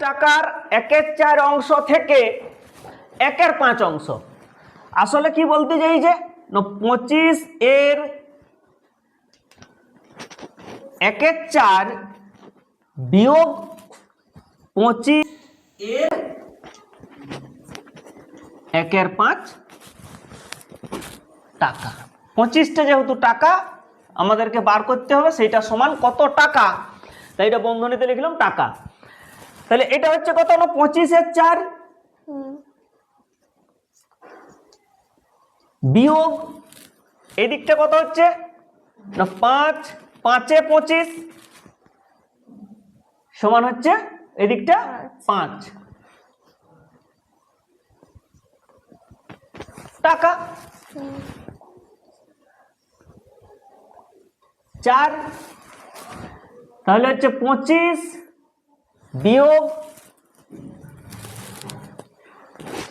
টাকার 1/4 অংশ থেকে 1/5 অংশ। আসলে কি বলতে চাই যে 25 এর 1/4 বিয়োগ 25 এর 1/5 টাকা। 25টা যেহেতু টাকা আমাদেরকে বার করতে হবে, সেইটা সমান কত টাকা, তাই এটা বন্ধনীতে লিখলাম টাকা। তাহলে এটা হচ্ছে কত না 25 এর 4 বিয়োগ এই দিকটা কত হচ্ছে না 5, 5 এ 25 সমান হচ্ছে এদিকটা 5 টাকা। 4 তাহলে হচ্ছে 25 বিয়োগ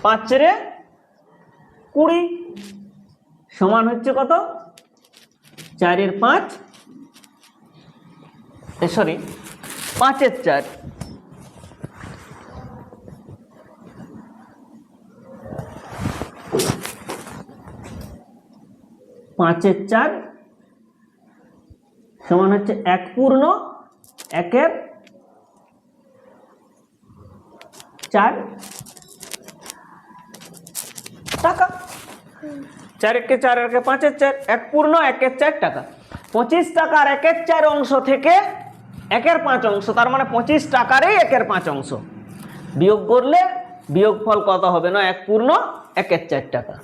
5 রে 20 সমান হচ্ছে কত 4 এর 5 সরি 5 এর 4 5 এর 4 সমান হচ্ছে 1 পূর্ণ 1 এর 4 টাকা। 4 একে 4 একে 5 এর 4 1 পূর্ণ 1 এর 4 টাকা। 25 টাকার 1/4 অংশ থেকে 1/5 অংশ, তার মানে 25 টাকারই 1/5 অংশ বিয়োগ করলে বিয়োগফল কত হবে না 1 পূর্ণ 1 এর 4 টাকা।